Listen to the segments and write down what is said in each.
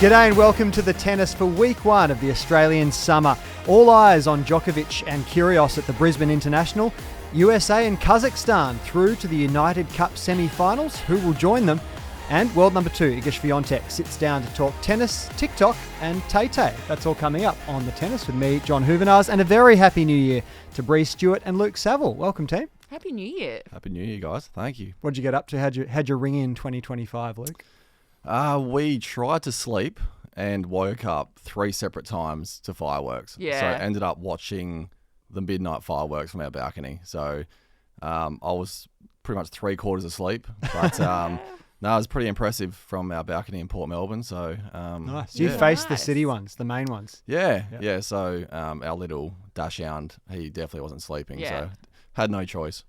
G'day and welcome to the tennis for week one of the Australian summer. All eyes on Djokovic and Kyrgios at the Brisbane International. USA and Kazakhstan through to the United Cup semi-finals. Who will join them? And world number 2, Iga Swiatek, sits down to talk tennis, TikTok and Tay-Tay. That's all coming up on the tennis with me, John Hoovenars, and a very happy new year to Brie, Stewart and Luke Saville. Welcome, team. Happy New Year. Happy New Year, guys. Thank you. What did you get up to? How'd you ring in 2025, Luke? We tried to sleep and woke up 3 separate times to fireworks. Yeah. So I ended up watching the midnight fireworks from our balcony. So I was pretty much 3/4 asleep. But no, it was pretty impressive from our balcony in Port Melbourne. So nice. You faced the city ones, the main ones. Yeah. So our little Dachshund, he definitely wasn't sleeping. Yeah. So had no choice.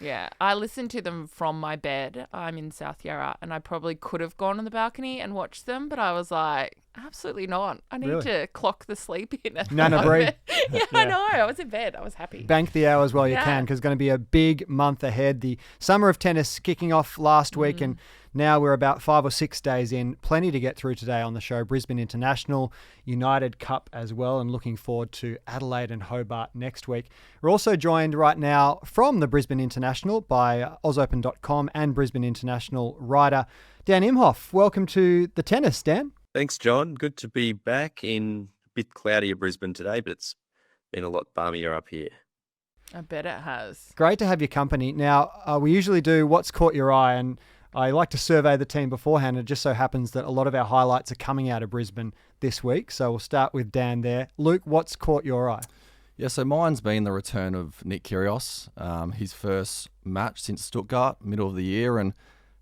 Yeah, I listened to them from my bed. I'm in South Yarra, and I probably could have gone on the balcony and watched them, but I was like, absolutely not. I need to clock the sleep in. Nana Brie. Yeah, I know. I was in bed. I was happy. Bank the hours while you can, because it's going to be a big month ahead. The summer of tennis kicking off last week, and now we're about 5 or 6 days in. Plenty to get through today on the show. Brisbane International, United Cup as well, and looking forward to Adelaide and Hobart next week. We're also joined right now from the Brisbane International by Ozopen.com and Brisbane International writer Dan Imhoff. Welcome to the tennis, Dan. Thanks, John. Good to be back in a bit cloudier Brisbane today, but it's been a lot balmier up here. I bet it has. Great to have your company. Now, we usually do What's Caught Your Eye, and I like to survey the team beforehand. It just so happens that a lot of our highlights are coming out of Brisbane this week. So we'll start with Dan there. Luke, what's caught your eye? Yeah, so mine's been the return of Nick Kyrgios, his first match since Stuttgart, middle of the year, and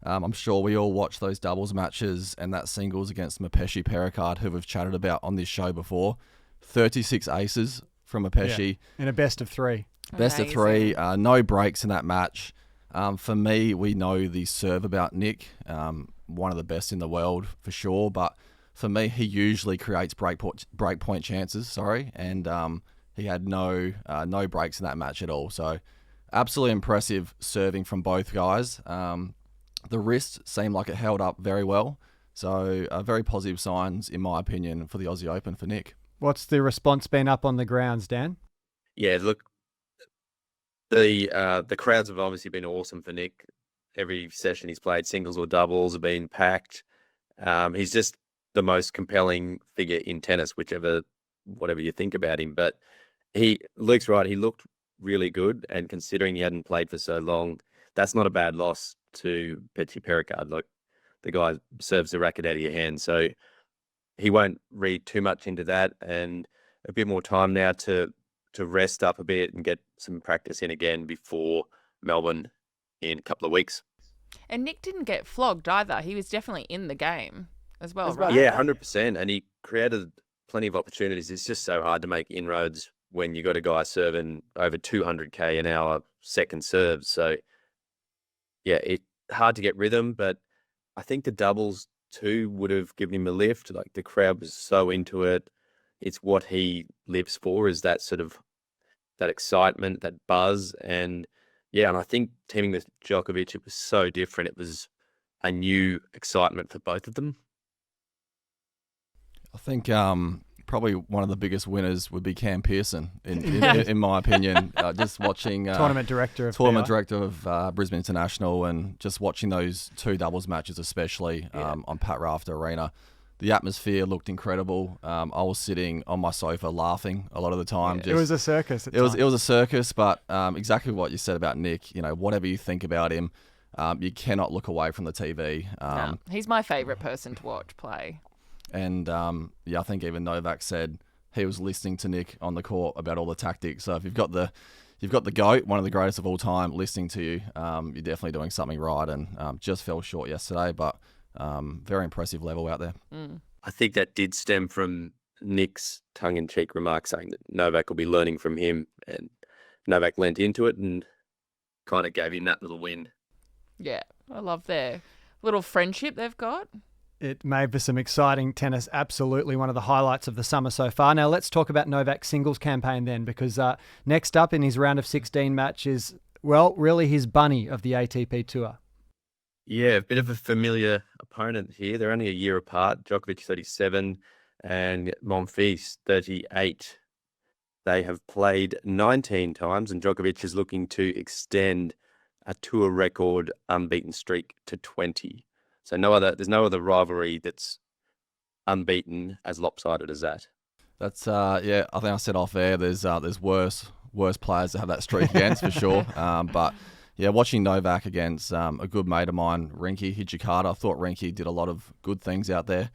I'm sure we all watched those doubles matches and that singles against Petchey Pericard, who we've chatted about on this show before. 36 aces from Petchey. In a best of 3. Best of 3, no breaks in that match. For me, we know the serve about Nick, one of the best in the world for sure, but for me, he usually creates breakpoint chances, and he had no breaks in that match at all. So absolutely impressive serving from both guys. The wrist seemed like it held up very well. So very positive signs, in my opinion, for the Aussie Open for Nick. What's the response been up on the grounds, Dan? Yeah, look, the crowds have obviously been awesome for Nick. Every session he's played, singles or doubles, have been packed. He's just the most compelling figure in tennis, whatever you think about him. But Luke's right, he looked really good, and considering he hadn't played for so long, that's not a bad loss to Petchey Pericard. Look, the guy serves the racket out of your hand, so he won't read too much into that, and a bit more time now to rest up a bit and get some practice in again before Melbourne in a couple of weeks. And Nick didn't get flogged either. He was definitely in the game as well, right? Yeah, 100%. And he created plenty of opportunities. It's just so hard to make inroads when you got a guy serving over 200k an hour second serves. So, yeah, it's hard to get rhythm, but I think the doubles too would have given him a lift. Like, the crowd was so into it. It's what he lives for, is that sort of that excitement, that buzz. And I think teaming with Djokovic, it was so different. It was a new excitement for both of them. I think probably one of the biggest winners would be Cam Pearson, in my opinion. Just watching tournament director of Brisbane International, and just watching those 2 doubles matches, especially on Pat Rafter Arena. The atmosphere looked incredible. I was sitting on my sofa laughing a lot of the time. It was a circus. It was a circus, but exactly what you said about Nick. You know, whatever you think about him, you cannot look away from the TV. No, he's my favourite person to watch play. And I think even Novak said he was listening to Nick on the court about all the tactics. So if you've got the GOAT, one of the greatest of all time, listening to you, you're definitely doing something right. And just fell short yesterday, but very impressive level out there. I think that did stem from Nick's tongue-in-cheek remark saying that Novak will be learning from him, and Novak lent into it and kind of gave him that little win. Yeah, I love their little friendship they've got. It made for some exciting tennis. Absolutely one of the highlights of the summer so far. Now let's talk about Novak's singles campaign then, because next up in his round of 16 match is, well, really his bunny of the ATP Tour. Yeah, a bit of a familiar opponent here. They're only a year apart. Djokovic 37 and Monfils 38. They have played 19 times, and Djokovic is looking to extend a tour record unbeaten streak to 20. So there's no other rivalry that's unbeaten as lopsided as that. That's I think I said off air. There's worse players that have that streak against for sure. But yeah, watching Novak against a good mate of mine, Rinky Hijikata, I thought Rinky did a lot of good things out there.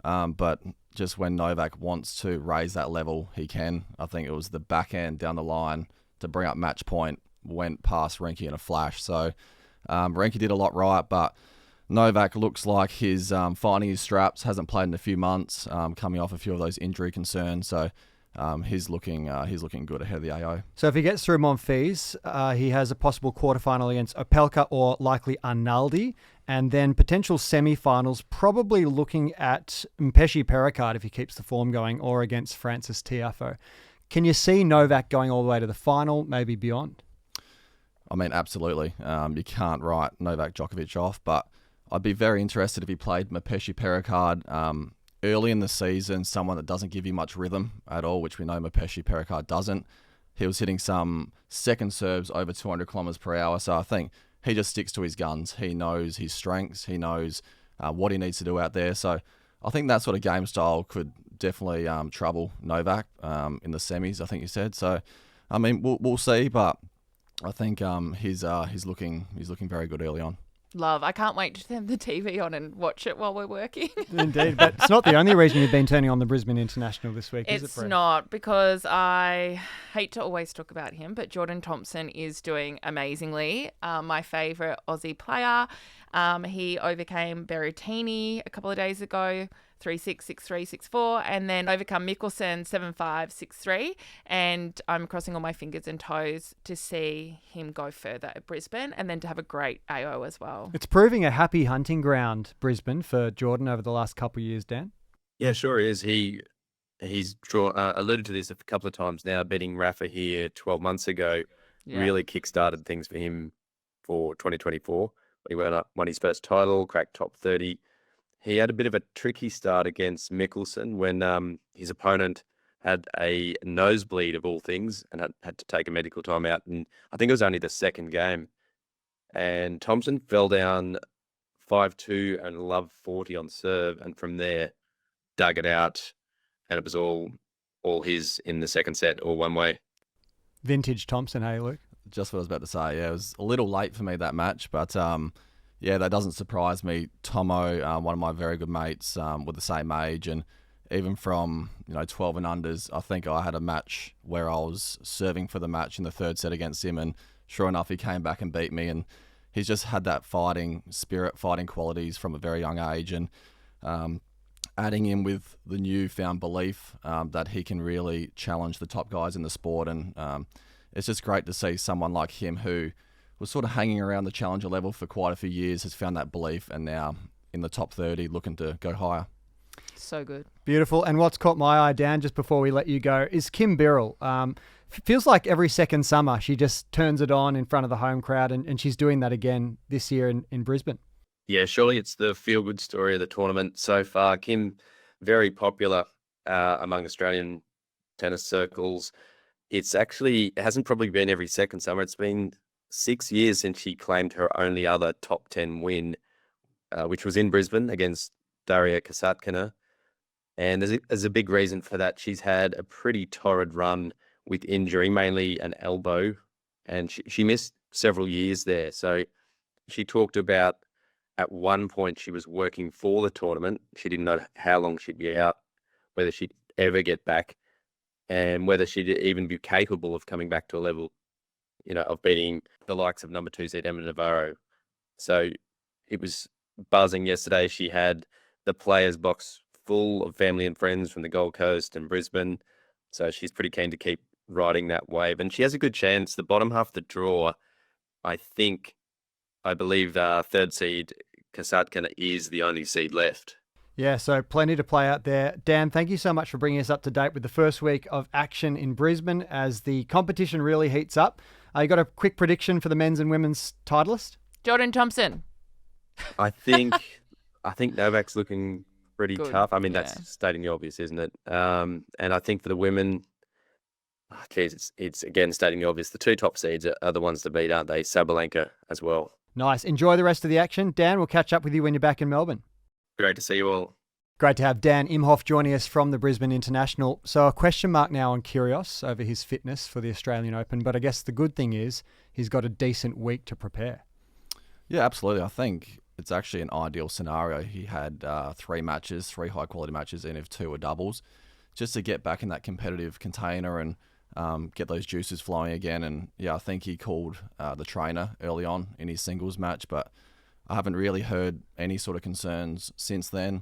But just when Novak wants to raise that level, he can. I think it was the backhand down the line to bring up match point went past Rinky in a flash. So Rinky did a lot right, but Novak looks like he's finding his straps. Hasn't played in a few months, coming off a few of those injury concerns. So he's looking good ahead of the AO. So if he gets through Monfils, he has a possible quarterfinal against Opelka or likely Arnaldi, and then potential semi-finals, probably looking at Petchey Perricard if he keeps the form going, or against Francis Tiafoe. Can you see Novak going all the way to the final, maybe beyond? I mean, absolutely. You can't write Novak Djokovic off, but I'd be very interested if he played Petchey Perricard early in the season, someone that doesn't give you much rhythm at all, which we know Petchey Perricard doesn't. He was hitting some second serves over 200 kilometers per hour, so I think he just sticks to his guns. He knows his strengths. He knows what he needs to do out there. So I think that sort of game style could definitely trouble Novak in the semis, I think you said. So, I mean, we'll see, but I think he's looking very good early on. Love. I can't wait to turn the TV on and watch it while we're working. Indeed, but it's not the only reason you've been turning on the Brisbane International this week, is it, Brett? It's not, because I hate to always talk about him, but Jordan Thompson is doing amazingly. My favourite Aussie player. He overcame Berrettini a couple of days ago, 3-6, 6-3, 6-4, and then overcome Mikkelsen 7-5, 6-3. And I'm crossing all my fingers and toes to see him go further at Brisbane, and then to have a great AO as well. It's proving a happy hunting ground, Brisbane, for Jordan over the last couple of years, Dan. Yeah, sure is. He's alluded to this a couple of times now, beating Rafa here 12 months ago. Yeah. Really kickstarted things for him for 2024. He won his first title, cracked top 30. He had a bit of a tricky start against Mikkelsen when his opponent had a nosebleed of all things and had to take a medical timeout. And I think it was only the second game. And Thompson fell down 5-2 and loved 40 on serve. And from there, dug it out. And it was all his in the second set, all one way. Vintage Thompson, hey, Luke? Just what I was about to say. Yeah, it was a little late for me, that match, but yeah, that doesn't surprise me. Tomo, one of my very good mates, with the same age, and even from 12 and unders, I think I had a match where I was serving for the match in the third set against him, and sure enough, he came back and beat me, and he's just had that fighting spirit, fighting qualities from a very young age, and adding in with the newfound belief that he can really challenge the top guys in the sport, and it's just great to see someone like him who was sort of hanging around the challenger level for quite a few years, has found that belief, and now in the top 30 looking to go higher. So good. Beautiful. And what's caught my eye, Dan, just before we let you go, is Kim Birrell. Feels like every second summer she just turns it on in front of the home crowd, and she's doing that again this year in Brisbane. Yeah, surely it's the feel-good story of the tournament so far. Kim, very popular among Australian tennis circles. It hasn't probably been every second summer. It's been 6 years since she claimed her only other top 10 win, which was in Brisbane against Daria Kasatkina. And there's a big reason for that. She's had a pretty torrid run with injury, mainly an elbow, and she missed several years there. So she talked about at one point she was working for the tournament. She didn't know how long she'd be out, whether she'd ever get back, and whether she'd even be capable of coming back to a level, of beating the likes of number 2 seed Emma Navarro. So it was buzzing yesterday. She had the players' box full of family and friends from the Gold Coast and Brisbane. So she's pretty keen to keep riding that wave. And she has a good chance. The bottom half of the draw, I believe third seed Kasatkina is the only seed left. Yeah, so plenty to play out there. Dan, thank you so much for bringing us up to date with the first week of action in Brisbane as the competition really heats up. You got a quick prediction for the men's and women's titleist? Jordan Thompson. I think I think Novak's looking pretty Good, tough. I mean, yeah. that's stating the obvious, isn't it? And I think for the women, it's again stating the obvious. The two top seeds are the ones to beat, aren't they? Sabalenka as well. Nice. Enjoy the rest of the action. Dan, we'll catch up with you when you're back in Melbourne. Great to see you all. Great to have Dan Imhoff joining us from the Brisbane International. So a question mark now on Kyrgios over his fitness for the Australian Open, but I guess the good thing is he's got a decent week to prepare. Yeah, absolutely. I think it's actually an ideal scenario. He had 3 matches, 3 high-quality matches, and if 2 were doubles, just to get back in that competitive container and get those juices flowing again. And yeah, I think he called the trainer early on in his singles match, but I haven't really heard any sort of concerns since then.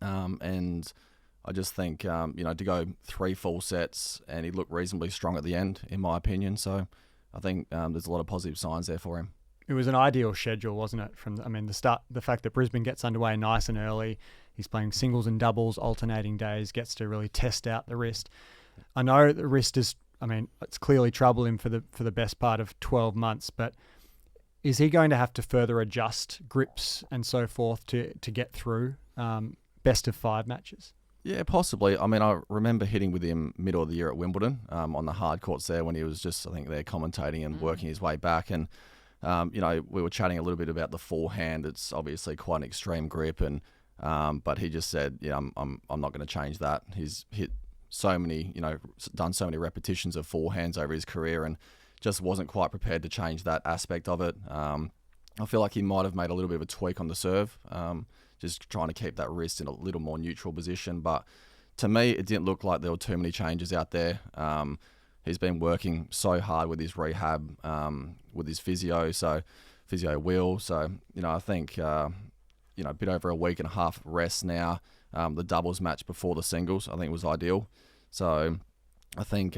And I just think, to go 3 full sets, and he looked reasonably strong at the end, in my opinion. So I think there's a lot of positive signs there for him. It was an ideal schedule, wasn't it? From the start, the fact that Brisbane gets underway nice and early, he's playing singles and doubles, alternating days, gets to really test out the wrist. I know the wrist is, it's clearly troubled him for the best part of 12 months, but is he going to have to further adjust grips and so forth to get through best of 5 matches? Yeah, possibly. I remember hitting with him middle of the year at Wimbledon on the hard courts there when he was just, I think, there commentating and working his way back. And, we were chatting a little bit about the forehand. It's obviously quite an extreme grip, and but he just said, I'm not going to change that. He's hit so many, done so many repetitions of forehands over his career and just wasn't quite prepared to change that aspect of it. I feel like he might have made a little bit of a tweak on the serve, just trying to keep that wrist in a little more neutral position. But to me, it didn't look like there were too many changes out there. He's been working so hard with his rehab, with his physio wheel. So, I think, a bit over a week and a half rest now. The doubles match before the singles, I think, was ideal. So I think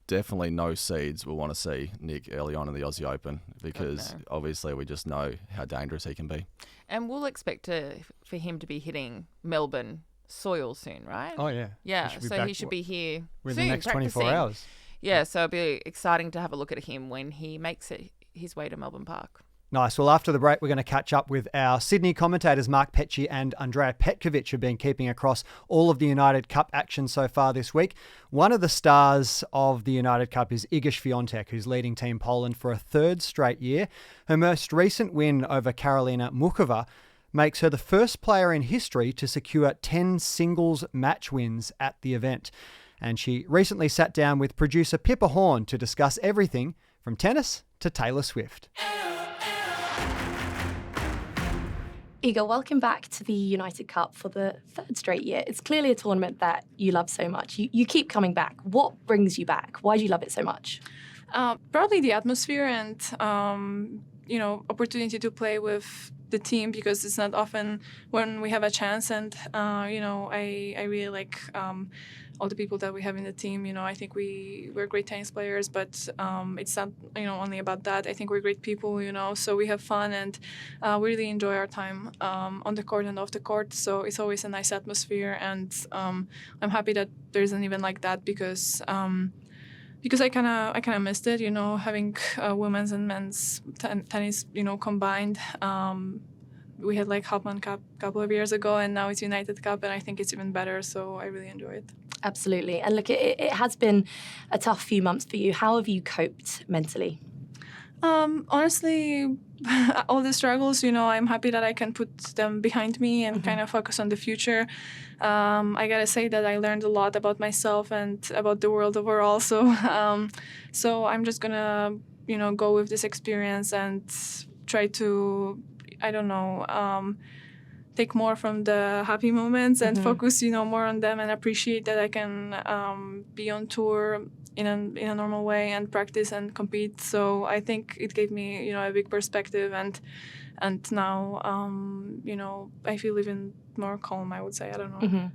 definitely no seeds will want to see Nick early on in the Aussie Open, because obviously we just know how dangerous he can be. And we'll expect for him to be hitting Melbourne soil soon, right? Oh, yeah. Yeah, he should be here within soon, the next 24 practicing. hours. Yeah, so it'll be exciting to have a look at him when he makes it his way to Melbourne Park. Nice. Well, after the break, we're going to catch up with our Sydney commentators, Mark Petchey and Andrea Petkovic, who've been keeping across all of the United Cup action so far this week. One of the stars of the United Cup is Iga Swiatek, who's leading Team Poland for a 3rd straight year. Her most recent win over Karolina Muchova makes her the first player in history to secure 10 singles match wins at the event. And she recently sat down with producer Pippa Horn to discuss everything from tennis to Taylor Swift. Iga, welcome back to the United Cup for the 3rd straight year. It's clearly a tournament that you love so much. You keep coming back. What brings you back? Why do you love it so much? Probably the atmosphere and, opportunity to play with the team, because it's not often when we have a chance. And, I really like all the people that we have in the team. I think we're great tennis players, but it's not, only about that. I think we're great people, so we have fun and we really enjoy our time on the court and off the court. So it's always a nice atmosphere, and I'm happy that there's an event like that, because I kind of missed it, having women's and men's tennis, combined. We had like Hobart Cup a couple of years ago, and now it's United Cup, and I think it's even better. So I really enjoy it. Absolutely. And look, it has been a tough few months for you. How have you coped mentally? Honestly, all the struggles, I'm happy that I can put them behind me and kind of focus on the future. I gotta say that I learned a lot about myself and about the world overall. So I'm just gonna, go with this experience and try to, take more from the happy moments and focus, more on them, and appreciate that I can be on tour in a normal way and practice and compete. So I think it gave me, a big perspective, and now, I feel even more calm, I would say. I don't know.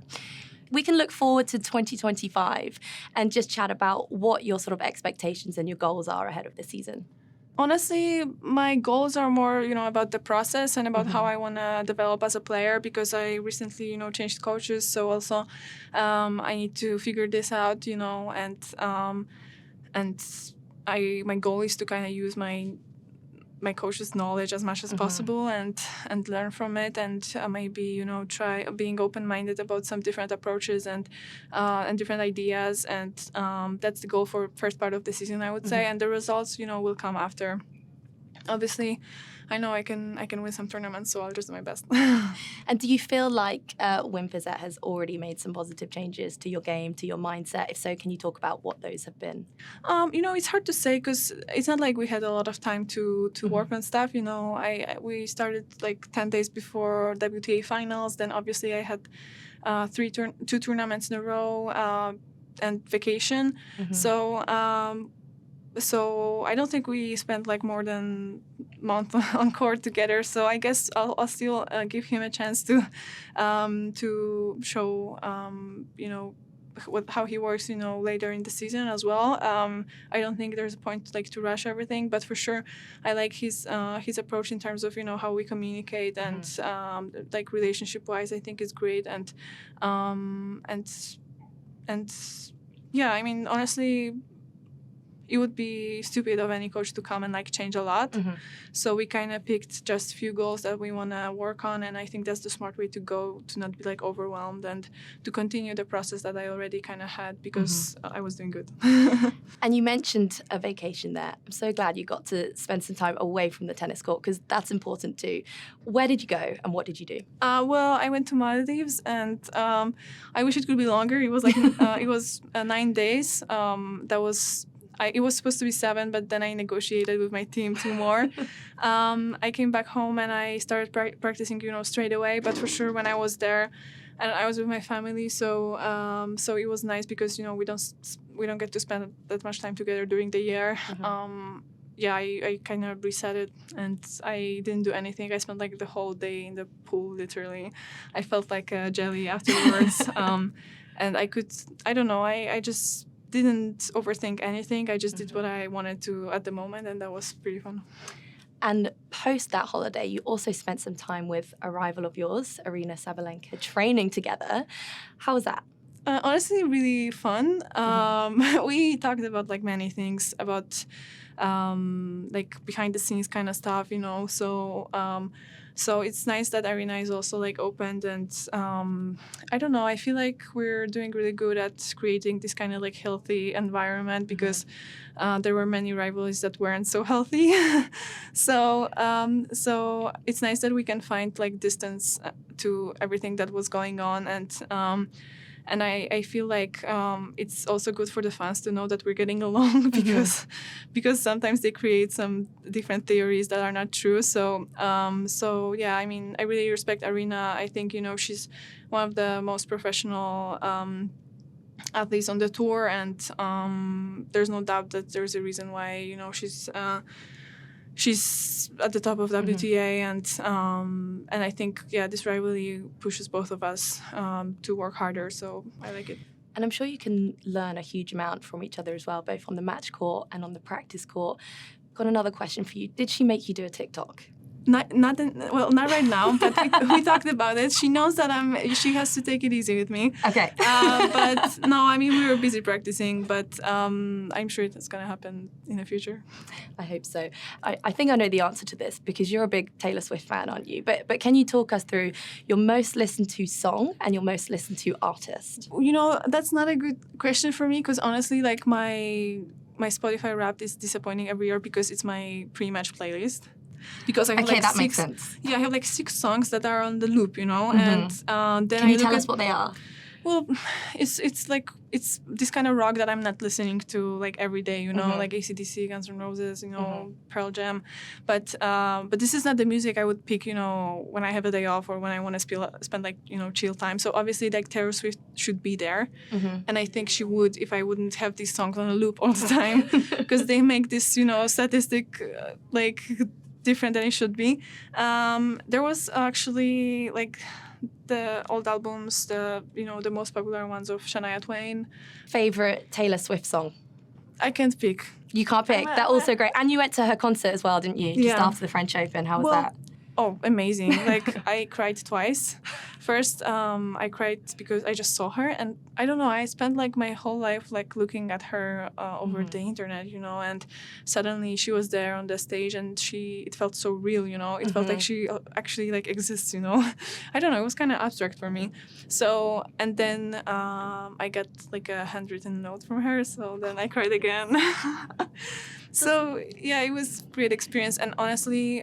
We can look forward to 2025 and just chat about what your sort of expectations and your goals are ahead of the season. Honestly, my goals are more, about the process and about how I want to develop as a player, because I recently, changed coaches. So also, I need to figure this out, and my goal is to kind of use my my coach's knowledge as much as possible and learn from it, and maybe try being open-minded about some different approaches and different ideas, and that's the goal for first part of the season, I would say, and the results will come after. Obviously, I know I can win some tournaments, so I'll just do my best. And do you feel like Wim Fissette has already made some positive changes to your game, to your mindset? If so, can you talk about what those have been? It's hard to say because it's not like we had a lot of time to work on stuff. We started like 10 days before WTA finals. Then obviously I had 2 tournaments in a row and vacation. So I don't think we spent like more than a month on court together. So I guess I'll still give him a chance to show how he works later in the season as well. I don't think there's a point like to rush everything, but for sure I like his approach in terms of how we communicate and like relationship wise I think is great, and yeah, I mean honestly it would be stupid of any coach to come and like change a lot. So we kind of picked just a few goals that we want to work on, and I think that's the smart way to go, to not be like overwhelmed and to continue the process that I already kind of had because I was doing good. And you mentioned a vacation there. I'm so glad you got to spend some time away from the tennis court because that's important too. Where did you go and what did you do? Well, I went to Maldives, and I wish it could be longer. It was like it was 9 days. It was supposed to be 7, but then I negotiated with my team 2 more. I came back home and I started practicing, straight away. But for sure, when I was there, and I was with my family, so it was nice because we don't get to spend that much time together during the year. I kind of reset it and I didn't do anything. I spent like the whole day in the pool, literally. I felt like a jelly afterwards, and I just didn't overthink anything. I just did what I wanted to at the moment, and that was pretty fun. And post that holiday, you also spent some time with a rival of yours, Aryna Sabalenka, training together. How was that? Honestly, really fun. We talked about like many things, about like behind the scenes kind of stuff, So it's nice that Aryna is also like opened, and I don't know, I feel like we're doing really good at creating this kind of like healthy environment because there were many rivalries that weren't so healthy. So it's nice that we can find like distance to everything that was going on, and I feel like it's also good for the fans to know that we're getting along because sometimes they create some different theories that are not true. So yeah, I mean, I really respect Aryna. I think she's one of the most professional athletes on the tour, and there's no doubt that there's a reason why she's at the top of WTA, and I think this rivalry pushes both of us to work harder. So I like it. And I'm sure you can learn a huge amount from each other as well, both on the match court and on the practice court. Got another question for you. Did she make you do a TikTok? Not right now, but we talked about it. She knows that she has to take it easy with me. Okay. But no, I mean, we were busy practicing, but I'm sure that's going to happen in the future. I hope so. I think I know the answer to this because you're a big Taylor Swift fan, aren't you? But can you talk us through your most listened to song and your most listened to artist? That's not a good question for me because honestly, like my Spotify Wrapped is disappointing every year because it's my pre-match playlist. Because I have that makes sense. Yeah, I have like 6 songs that are on the loop, and then Can you tell us what they are? Well, it's this kind of rock that I'm not listening to like every day, like AC/DC, Guns N' Roses, Pearl Jam, but this is not the music I would pick, when I have a day off or when I want to spend like chill time. So obviously like Taylor Swift should be there, and I think she would if I wouldn't have these songs on a loop all the time because they make this statistic like different than it should be. There was actually like the old albums, the most popular ones of Shania Twain. Favorite Taylor Swift song? I can't pick. You can't pick. That's also great. And you went to her concert as well, didn't you? Just after the French Open. How was that? Oh, amazing. Like, I cried twice. First, I cried because I just saw her, and I don't know, I spent like my whole life like looking at her over the internet, and suddenly she was there on the stage, and it felt so real, it felt like she actually like exists, I don't know, it was kind of abstract for me. So, and then I got like a handwritten note from her, so then I cried again. So yeah, it was a great experience, and honestly,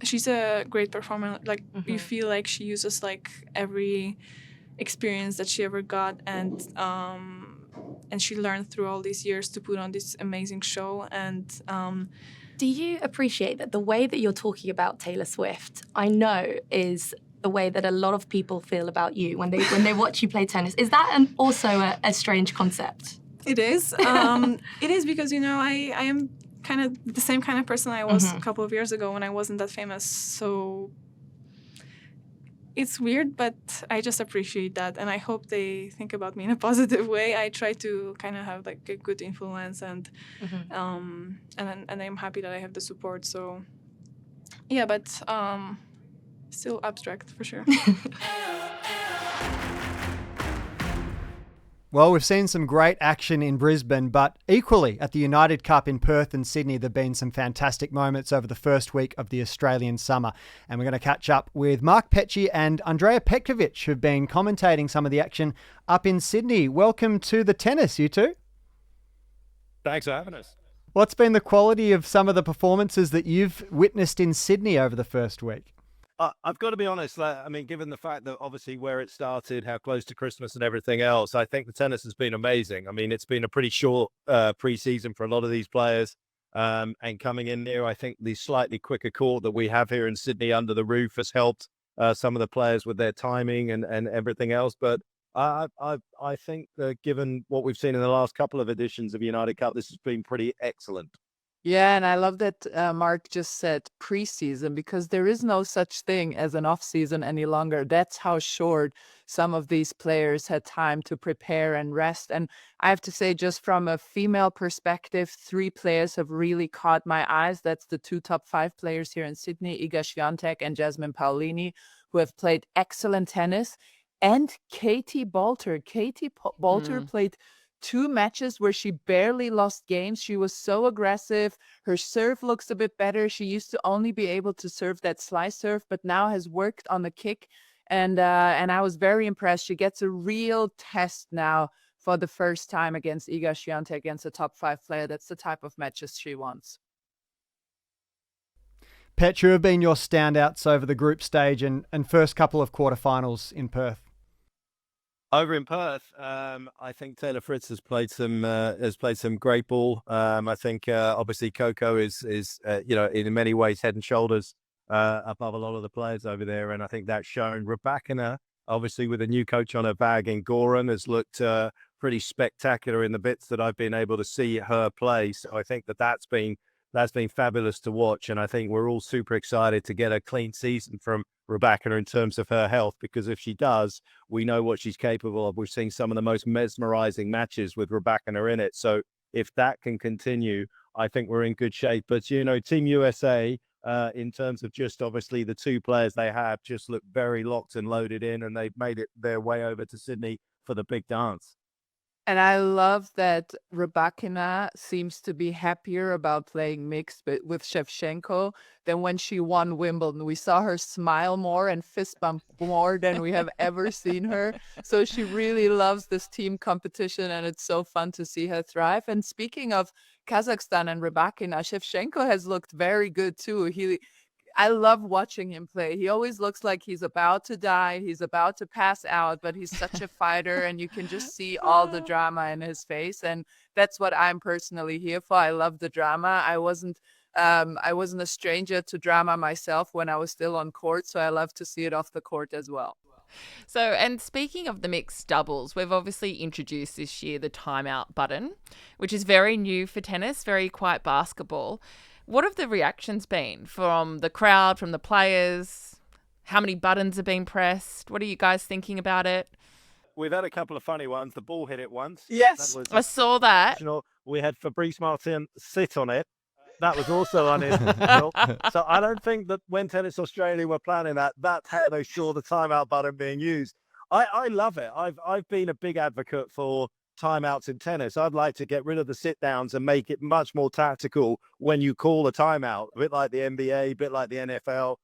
she's a great performer. Like, you feel like she uses like every experience that she ever got, and she learned through all these years to put on this amazing show. And do you appreciate that the way that you're talking about Taylor Swift, I know, is the way that a lot of people feel about you when they watch you play tennis? Is that also a strange concept? It is. It is because I am kind of the same kind of person I was a couple of years ago when I wasn't that famous. So it's weird, but I just appreciate that, and I hope they think about me in a positive way. I try to kind of have like a good influence, and I'm happy that I have the support. So yeah, but still abstract for sure. Well, we've seen some great action in Brisbane, but equally at the United Cup in Perth and Sydney, there have been some fantastic moments over the first week of the Australian summer. And we're going to catch up with Mark Petchey and Andrea Petkovic, who've been commentating some of the action up in Sydney. Welcome to the tennis, you two. Thanks for having us. What's been the quality of some of the performances that you've witnessed in Sydney over the first week? I've got to be honest, I mean, given the fact that obviously where it started, how close to Christmas and everything else, I think the tennis has been amazing. I mean, it's been a pretty short pre-season for a lot of these players. And coming in here, I think the slightly quicker court that we have here in Sydney under the roof has helped some of the players with their timing and everything else. But I think given what we've seen in the last couple of editions of United Cup, this has been pretty excellent. Yeah, and I love that Mark just said preseason, because there is no such thing as an off season any longer. That's how short some of these players had time to prepare and rest. And I have to say, just from a female perspective, 3 players have really caught my eyes. That's the 2 top 5 players here in Sydney, Iga Swiatek and Jasmine Paolini, who have played excellent tennis. And Katie Boulter. Boulter played 2 matches where she barely lost games. She was so aggressive. Her serve looks a bit better. She used to only be able to serve that slice serve, but now has worked on the kick. And I was very impressed. She gets a real test now for the first time against Iga Swiatek, against a top 5 player. That's the type of matches she wants. Petch, who have been your standouts over the group stage and first couple of quarterfinals in Perth? Over in Perth, I think Taylor Fritz has played some great ball. I think obviously Coco is in many ways head and shoulders above a lot of the players over there, and I think that's shown. Rybakina, obviously with a new coach on her bag in Goran, has looked pretty spectacular in the bits that I've been able to see her play. So I think that's been fabulous to watch, and I think we're all super excited to get a clean season from Rybakina in terms of her health, because if she does, we know what she's capable of. We've seen some of the most mesmerizing matches with Rybakina in it. So if that can continue, I think we're in good shape. But, Team USA, in terms of just obviously the 2 players they have, just look very locked and loaded in, and they've made it their way over to Sydney for the big dance. And I love that Rybakina seems to be happier about playing mixed with Shevchenko than when she won Wimbledon. We saw her smile more and fist bump more than we have ever seen her. So she really loves this team competition, and it's so fun to see her thrive. And speaking of Kazakhstan and Rybakina, Shevchenko has looked very good too. I love watching him play. He always looks like he's about to die. He's about to pass out, but he's such a fighter, and you can just see all the drama in his face. And that's what I'm personally here for. I love the drama. I wasn't a stranger to drama myself when I was still on court, so I love to see it off the court as well. So, and speaking of the mixed doubles, we've obviously introduced this year the timeout button, which is very new for tennis, very quite basketball. What have the reactions been from the crowd, from the players? How many buttons have been pressed? What are you guys thinking about it? We've had a couple of funny ones. The ball hit it once. Yes, I saw that. We had Fabrice Martin sit on it, That was also unintentional. So I don't think that when Tennis Australia were planning that, that's how they saw the timeout button being used. I love it. I've been a big advocate for timeouts in tennis. I'd like to get rid of the sit downs and make it much more tactical when you call a timeout, a bit like the NBA, a bit like the NFL.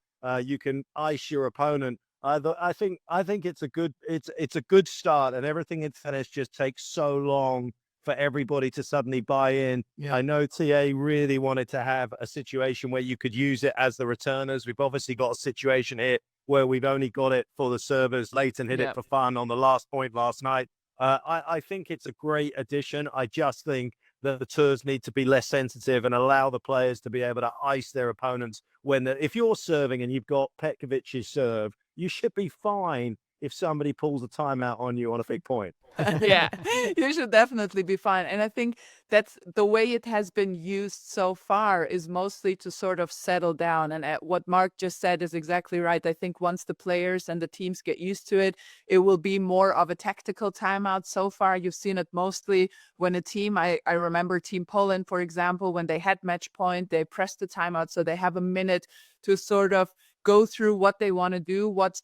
You can ice your opponent. I think it's a good start, and everything in tennis just takes so long for everybody to suddenly buy in. Yeah. I know TA really wanted to have a situation where you could use it as the returners. We've obviously got a situation here where we've only got it for the servers. Leighton hit it for fun on the last point last night. I think it's a great addition. I just think that the tours need to be less sensitive and allow the players to be able to ice their opponents. If you're serving and you've got Petkovic's serve, you should be fine if somebody pulls a timeout on you on a big point. Yeah. You should definitely be fine. And I think that's the way it has been used so far is mostly to sort of settle down. And what Mark just said is exactly right. I think once the players and the teams get used to it, it will be more of a tactical timeout. So far, you've seen it mostly when a team, I remember Team Poland, for example, when they had match point, they pressed the timeout. So they have a minute to sort of go through what they want to do, what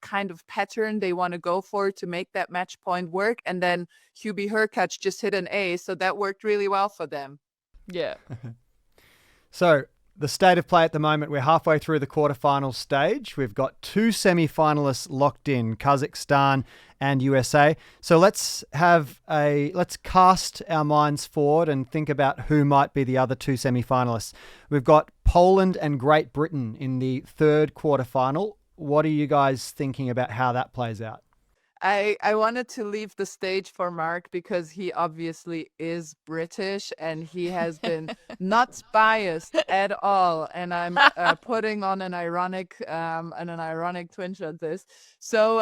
kind of pattern they want to go for to make that match point work. And then Hubie Hurkacz just hit an A, so that worked really well for them. Yeah. So the state of play at the moment, we're halfway through the quarterfinal stage. We've got 2 semi-finalists locked in, Kazakhstan and USA. So let's cast our minds forward and think about who might be the other 2 semi-finalists. We've got Poland and Great Britain in the third quarterfinal. What are you guys thinking about how that plays out? I wanted to leave the stage for Mark because he obviously is British and he has been not biased at all. And I'm putting on an ironic twinge on this. So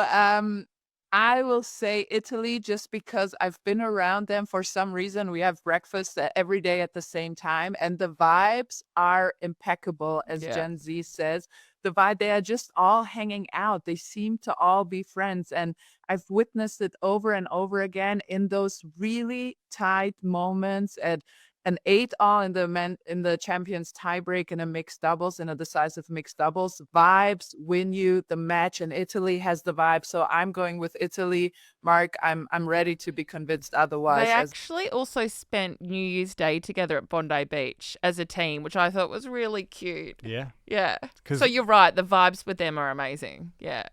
I will say Italy just because I've been around them for some reason. We have breakfast every day at the same time and the vibes are impeccable, as Gen Z says. The vibe, they are just all hanging out. They seem to all be friends. And I've witnessed it over and over again in those really tight moments at an 8-all in the champions tiebreak in a mixed doubles, in a decisive mixed doubles. Vibes win you the match, and Italy has the vibe. So I'm going with Italy. Mark, I'm ready to be convinced otherwise. They actually also spent New Year's Day together at Bondi Beach as a team, which I thought was really cute. Yeah. Yeah. So you're right. The vibes with them are amazing. Yeah.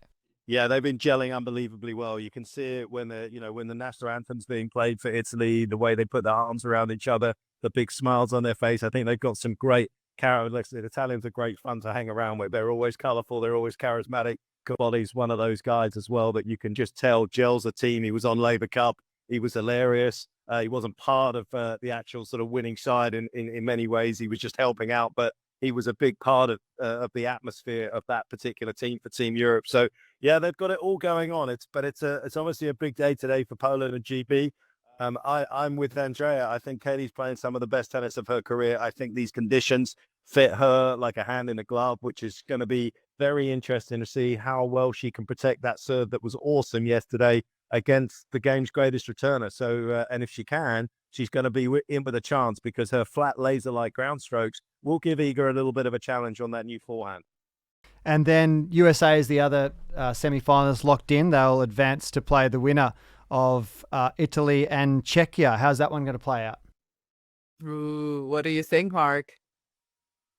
Yeah, they've been gelling unbelievably well. You can see it when the national anthem's being played for Italy, the way they put their arms around each other, the big smiles on their face. I think they've got some great characters. The Italians are great fun to hang around with. They're always colourful. They're always charismatic. Cavoli's one of those guys as well that you can just tell gels a team. He was on Labour Cup. He was hilarious. He wasn't part of the actual sort of winning side in many ways. He was just helping out, but he was a big part of the atmosphere of that particular team for Team Europe. So yeah, they've got it all going on. It's obviously a big day today for Poland and GB. I'm with Andrea. I think Katie's playing some of the best tennis of her career. I think these conditions fit her like a hand in a glove, which is going to be very interesting to see how well she can protect that serve that was awesome yesterday against the game's greatest returner. So, and if she can, she's going to be in with a chance because her flat laser-like ground strokes will give Iga a little bit of a challenge on that new forehand. And then USA is the other semi-finalist locked in. They'll advance to play the winner of Italy and Czechia. How's that one going to play out? Ooh, what do you think, Mark?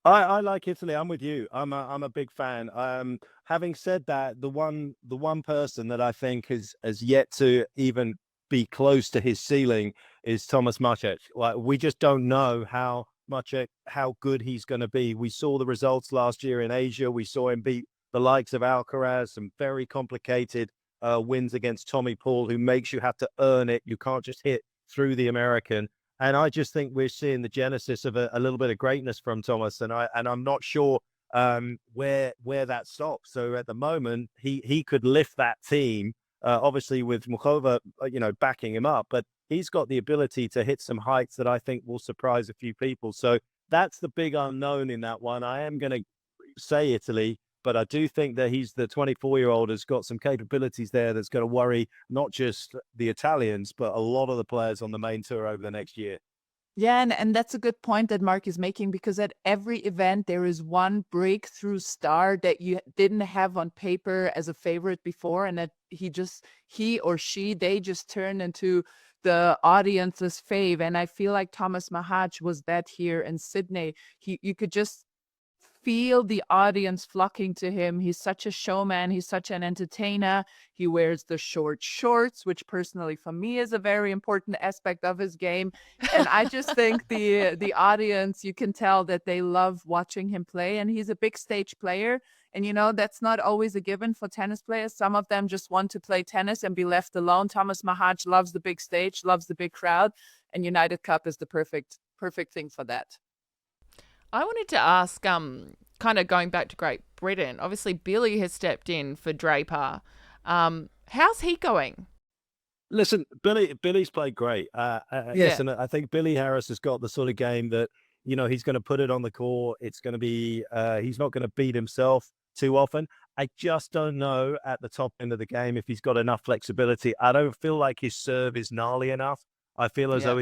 I like Italy. I'm with you. I'm a big fan. Having said that, the one person that I think has yet to even be close to his ceiling is Thomas Maciej. Like, we just don't know how good he's going to be. We saw the results last year in Asia. We saw him beat the likes of Alcaraz, some very complicated wins against Tommy Paul, who makes you have to earn it. You can't just hit through the American. And I just think we're seeing the genesis of a little bit of greatness from Thomas. And I'm not sure where that stops. So at the moment, he could lift that team, obviously with Muchova, backing him up. But he's got the ability to hit some heights that I think will surprise a few people. So that's the big unknown in that one. I am going to say Italy, but I do think that he's the 24-year-old has got some capabilities there that's going to worry not just the Italians, but a lot of the players on the main tour over the next year. Yeah, and that's a good point that Mark is making, because at every event there is one breakthrough star that you didn't have on paper as a favorite before, and that he or she, they just turn into the audience's fave. And I feel like Thomas Mahaj was that here in Sydney. You could just feel the audience flocking to him. He's such a showman. He's such an entertainer. He wears the short shorts, which personally for me is a very important aspect of his game. And I just think the audience, you can tell that they love watching him play. And he's a big stage player. And, that's not always a given for tennis players. Some of them just want to play tennis and be left alone. Thomas Mahaj loves the big stage, loves the big crowd. And United Cup is the perfect thing for that. I wanted to ask, kind of going back to Great Britain, obviously Billy has stepped in for Draper. How's he going? Listen, Billy's played great. Yes, and I think Billy Harris has got the sort of game that, he's going to put it on the court. It's going to be, he's not going to beat himself too often. I just don't know at the top end of the game if he's got enough flexibility. I don't feel like his serve is gnarly enough. I feel as though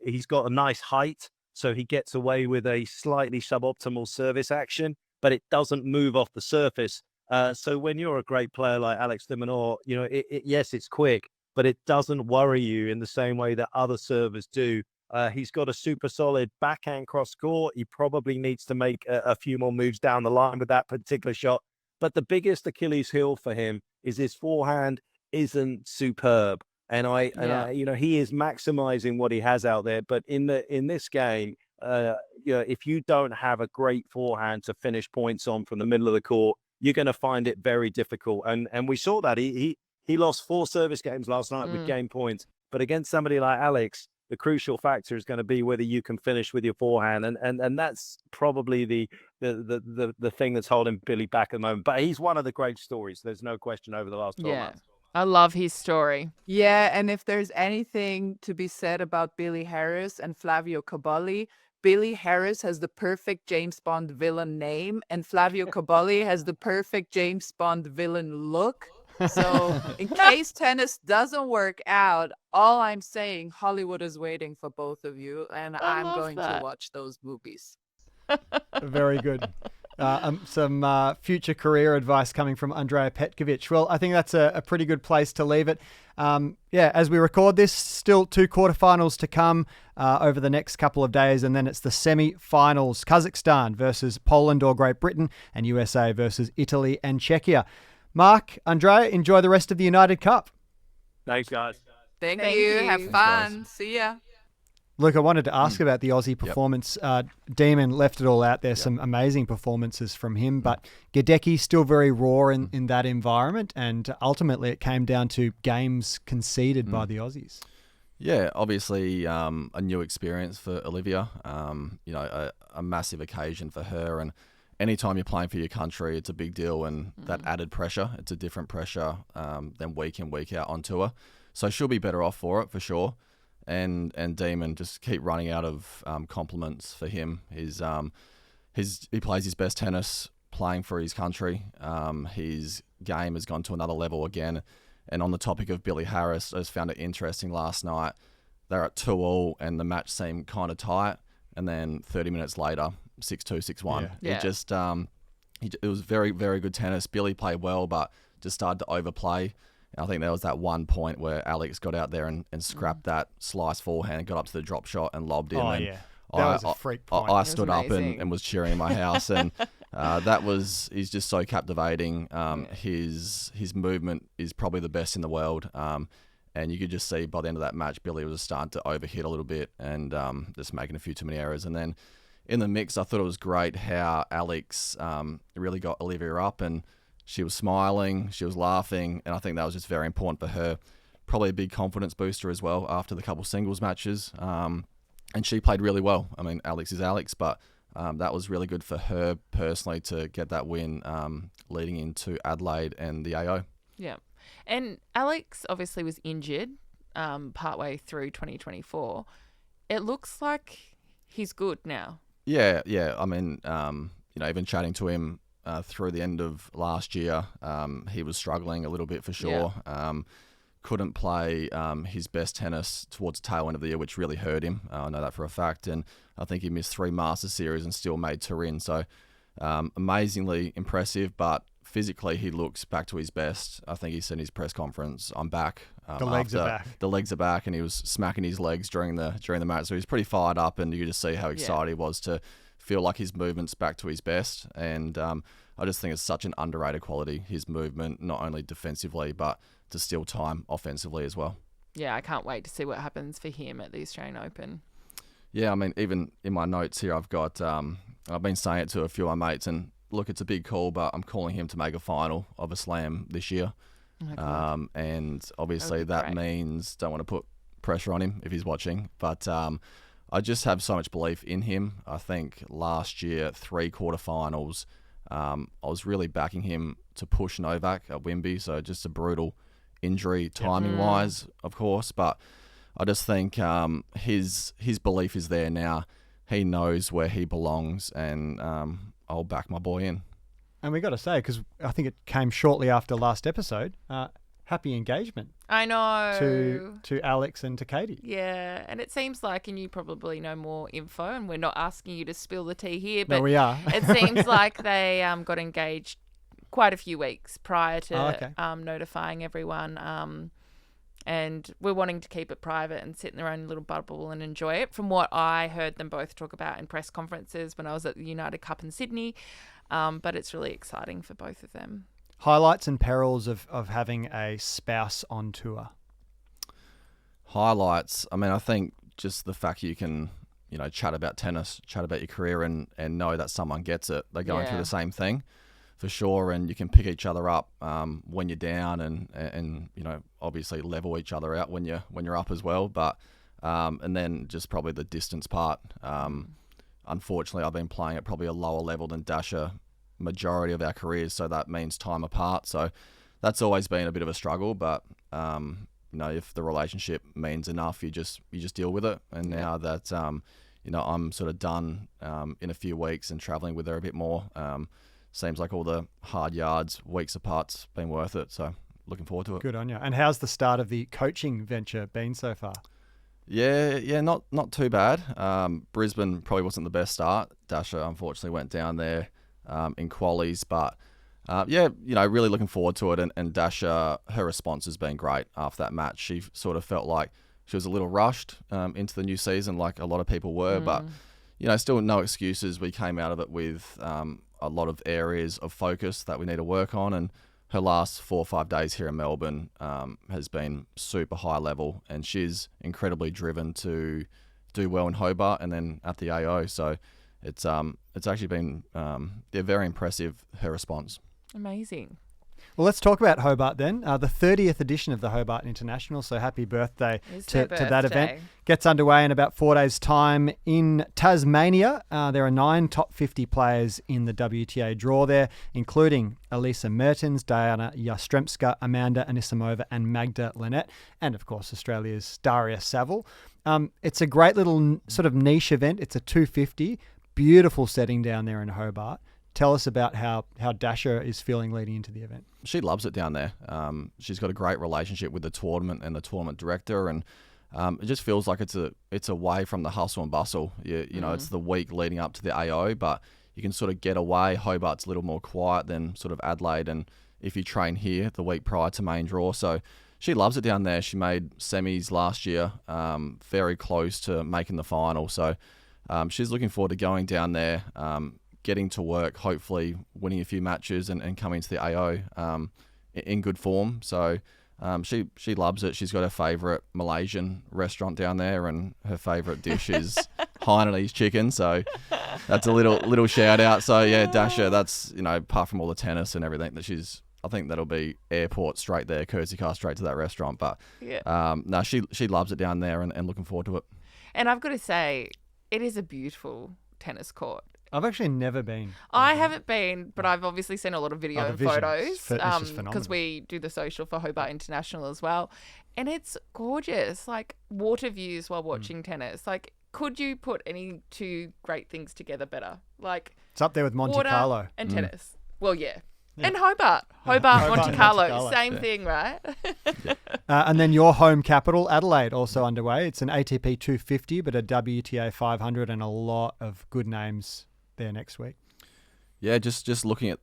he's got a nice height. So he gets away with a slightly suboptimal service action, but it doesn't move off the surface. So when you're a great player like Alex de Minaur, yes, it's quick, but it doesn't worry you in the same way that other servers do. He's got a super solid backhand cross court. He probably needs to make a few more moves down the line with that particular shot. But the biggest Achilles heel for him is his forehand isn't superb. And he is maximizing what he has out there. But in this game, if you don't have a great forehand to finish points on from the middle of the court, you're going to find it very difficult. And we saw that he lost 4 service games last night with game points. But against somebody like Alex, the crucial factor is going to be whether you can finish with your forehand, and that's probably the thing that's holding Billy back at the moment. But he's one of the great stories. There's no question over the last 12 months. I love his story. Yeah, and if there's anything to be said about Billy Harris and Flavio Cobolli, Billy Harris has the perfect James Bond villain name, and Flavio Cobolli has the perfect James Bond villain look. So in case tennis doesn't work out, all I'm saying, Hollywood is waiting for both of you, and I'm going to watch those movies. Very good. Some future career advice coming from Andrea Petkovic. Well, I think that's a pretty good place to leave it. As we record this, still 2 quarterfinals to come over the next couple of days, and then it's the semi-finals. Kazakhstan versus Poland or Great Britain, and USA versus Italy and Czechia. Mark, Andrea, enjoy the rest of the United Cup. Thanks, guys. Thank you. Have fun. See ya. Look, I wanted to ask about the Aussie performance. Demon left it all out there, some amazing performances from him, but Gadecki still very raw in that environment, and ultimately it came down to games conceded by the Aussies. Yeah, obviously a new experience for Olivia, a massive occasion for her, and anytime you're playing for your country, it's a big deal, and that added pressure, it's a different pressure than week in, week out on tour. So she'll be better off for it, for sure. And Demon, just keep running out of compliments for him. He plays his best tennis playing for his country. His game has gone to another level again. And on the topic of Billy Harris, I just found it interesting last night. They're at 2-2 and the match seemed kind of tight. And then 30 minutes later, 6-2, 6-1. It was very, very good tennis. Billy played well, but just started to overplay. I think there was that one point where Alex got out there and scrapped that slice forehand and got up to the drop shot and lobbed in. That was a freak point. I stood up and was cheering in my house. And he's just so captivating. His movement is probably the best in the world. And you could just see by the end of that match, Billy was starting to overhit a little bit and just making a few too many errors. And then in the mix, I thought it was great how Alex really got Olivia up, and she was smiling, she was laughing, and I think that was just very important for her. Probably a big confidence booster as well after the couple singles matches. And she played really well. I mean, Alex is Alex, but that was really good for her personally to get that win leading into Adelaide and the AO. Yeah. And Alex obviously was injured partway through 2024. It looks like he's good now. Yeah. I mean, even chatting to him through the end of last year, he was struggling a little bit for sure. couldn't play his best tennis towards the tail end of the year, which really hurt him. I know that for a fact. And I think he missed 3 Masters series and still made Turin. So amazingly impressive, but physically he looks back to his best. I think he said in his press conference, "I'm back." The legs are back. The legs are back, and he was smacking his legs during the match. So he was pretty fired up, and you could just see how excited he was to feel like his movement's back to his best. And I just think it's such an underrated quality, his movement, not only defensively, but to steal time offensively as well. Yeah, I can't wait to see what happens for him at the Australian Open. Yeah, I mean, even in my notes here, I've got, I've been saying it to a few of my mates, and look, it's a big call, but I'm calling him to make a final of a slam this year. Oh, and obviously that means, don't want to put pressure on him if he's watching, but I just have so much belief in him. I think last year, 3 quarterfinals, I was really backing him to push Novak at Wembley, so just a brutal injury timing-wise, of course, but I just think his belief is there now. He knows where he belongs, and I'll back my boy in. And we got to say, because I think it came shortly after last episode, happy engagement. I know. To Alex and to Katie. Yeah, and it seems like, and you probably know more info, and we're not asking you to spill the tea here, but no, we are. It seems like they got engaged quite a few weeks prior to notifying everyone. And we're wanting to keep it private and sit in their own little bubble and enjoy it. From what I heard them both talk about in press conferences when I was at the United Cup in Sydney. But it's really exciting for both of them. Highlights and perils of having a spouse on tour. Highlights. I mean, I think just the fact you can, chat about tennis, chat about your career and know that someone gets it. They're going through the same thing for sure. And you can pick each other up when you're down and obviously level each other out when you're up as well. But and then just probably the distance part. Unfortunately, I've been playing at probably a lower level than Dasha majority of our careers, so that means time apart. So that's always been a bit of a struggle, but if the relationship means enough, you just deal with it. And now that I'm sort of done in a few weeks and traveling with her a bit more, seems like all the hard yards, weeks apart's been worth it. So looking forward to it. Good on you. And how's the start of the coaching venture been so far? Yeah, not too bad. Brisbane probably wasn't the best start. Dasha unfortunately went down there in qualies, but really looking forward to it. And Dasha, her response has been great after that match. She sort of felt like she was a little rushed into the new season, like a lot of people were, but still no excuses. We came out of it with a lot of areas of focus that we need to work on, and her last 4 or 5 days here in Melbourne has been super high level, and she's incredibly driven to do well in Hobart and then at the AO. So it's actually been very impressive, her response. Amazing. Well, let's talk about Hobart then. The 30th edition of the Hobart International, so happy birthday to that event. Gets underway in about 4 days' time in Tasmania. There are 9 top 50 players in the WTA draw there, including Elisa Mertens, Diana Yastremska, Amanda Anisimova and Magda Linette, and of course Australia's Daria Saville. It's a great little sort of niche event. It's a 250, beautiful setting down there in Hobart. Tell us about how Dasha is feeling leading into the event. She loves it down there. She's got a great relationship with the tournament and the tournament director, and it just feels like it's away from the hustle and bustle. It's the week leading up to the AO, but you can sort of get away. Hobart's a little more quiet than sort of Adelaide, and if you train here the week prior to main draw. So she loves it down there. She made semis last year, very close to making the final. So she's looking forward to going down there, getting to work, hopefully winning a few matches and coming to the AO in good form. So she loves it. She's got her favourite Malaysian restaurant down there, and her favourite dish is Hainanese chicken. So that's a little shout out. So yeah, Dasha, that's, apart from all the tennis and everything that I think that'll be airport straight there, courtesy car straight to that restaurant. But no, she loves it down there and looking forward to it. And I've got to say, it is a beautiful tennis court. I've actually never been. I haven't been, but I've obviously seen a lot of video and photos because we do the social for Hobart International as well. And it's gorgeous, like water views while watching tennis. Like, could you put any 2 great things together better? Like, it's up there with Monte water Carlo and tennis. Well, yeah. And Hobart, Monte Carlo, same thing, right? And then your home capital, Adelaide, also underway. It's an ATP 250, but a WTA 500, and a lot of good names there next week. Yeah, just looking at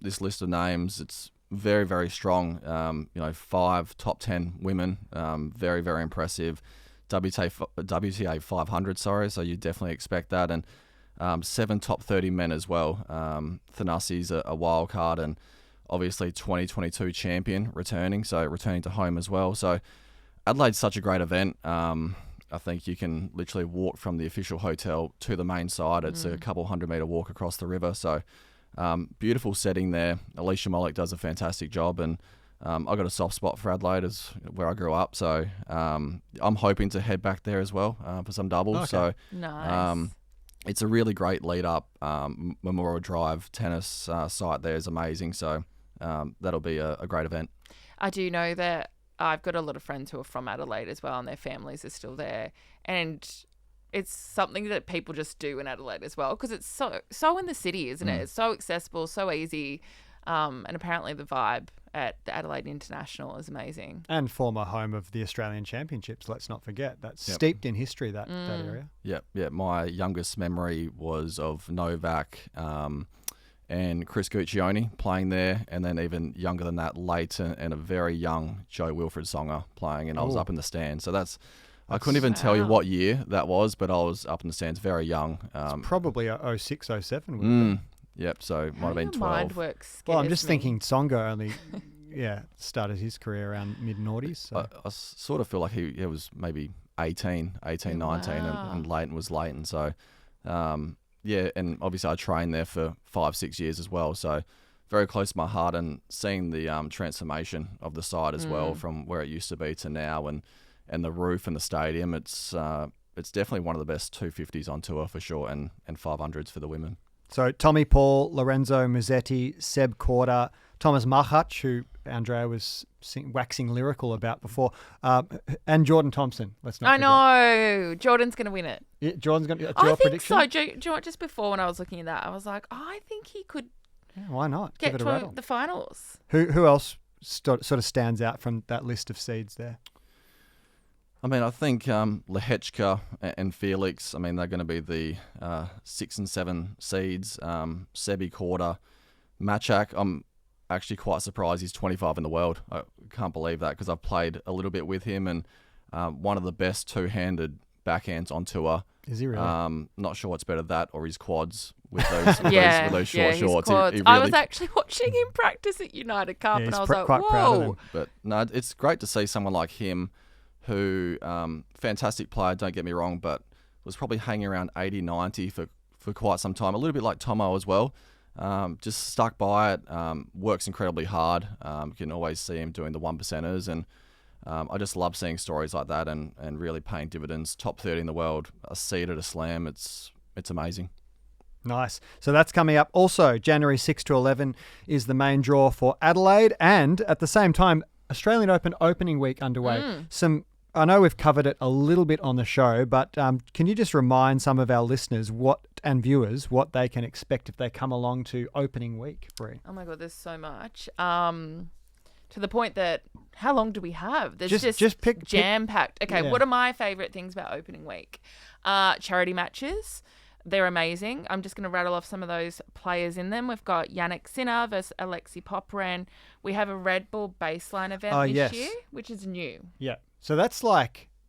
this list of names, it's very, very strong. 5 top 10 women, very, very impressive. WTA 500, sorry, so you definitely expect that. And 7 top 30 men as well. Thanassi's a wild card, and obviously 2022 champion returning to home as well. So Adelaide's such a great event. I think you can literally walk from the official hotel to the main side. It's a couple 100-meter walk across the river. So beautiful setting there. Alicia Molik does a fantastic job, and I've got a soft spot for Adelaide, as where I grew up. So I'm hoping to head back there as well for some doubles. Okay. So Nice. it's a really great lead up. Memorial Drive tennis site there is amazing. So that'll be a great event. I do know that I've got a lot of friends who are from Adelaide as well, and their families are still there. And it's something that people just do in Adelaide as well, because it's so in the city, isn't it? It's so accessible, so easy. And apparently the vibe at the Adelaide International is amazing. And former home of the Australian Championships, let's not forget. That's steeped in history, that area. Yeah. My youngest memory was of Novak and Chris Guccione playing there, and then even younger than that, Leighton and a very young Joe Wilfred Songer playing, and I was up in the stand. So I couldn't even tell you what year that was, but I was up in the stands very young. It's probably 06, 07. Wouldn't it? Yep, so might have been 12. Mind works. Well, I'm just thinking Tsonga only started his career around mid-noughties. So. I sort of feel like he was maybe 18, 19, and Leighton was Leighton. So, and obviously I trained there for 5-6 years as well. So very close to my heart, and seeing the transformation of the side as well from where it used to be to now, and the roof and the stadium. It's definitely one of the best 250s on tour for sure, and 500s for the women. So Tommy Paul, Lorenzo Musetti, Seb Korda, Thomas Machac, who Andrea was waxing lyrical about before, and Jordan Thompson. Let's not forget. know. Jordan's going to win it. Yeah, Jordan's going to. I think prediction? so. Do you know what? Just before, when I was looking at that, I was like, I think he could Yeah, why not? get Give it a to rattle. the finals. Who else sort of stands out from that list of seeds there? I mean, I think Lehechka and Felix, I mean, they're going to be the 6 and 7 seeds. Sebi Korda, Machak, I'm actually quite surprised he's 25 in the world. I can't believe that, because I've played a little bit with him, and one of the best two-handed backhands on tour. Is he really? Not sure what's better, that or his quads with those, with those short his shorts. quads. He I really, was actually watching him practice at United Cup, Yeah, and he's I was like, quite proud of whoa. him. But no, it's great to see someone like him, who fantastic player, don't get me wrong, but was probably hanging around 80, 90 for quite some time. A little bit like Tomo as well. Just stuck by it, works incredibly hard. You can always see him doing the 1%ers, and I just love seeing stories like that, and really paying dividends. Top 30 in the world, a seed at a slam. It's amazing. Nice. So that's coming up. Also, January 6 to 11 is the main draw for Adelaide, and at the same time, Australian Open opening week underway. I know we've covered it a little bit on the show, but can you just remind some of our listeners and viewers what they can expect if they come along to opening week, Brie? Oh my God, there's so much. To the point that, how long do we have? There's just pick jam-packed. Okay, Yeah. What are my favourite things about opening week? Charity matches. They're amazing. I'm just going to rattle off some of those players in them. We've got Yannick Sinner versus Alexei Popyrin. We have a Red Bull baseline event this year, which is new. Yeah. So that's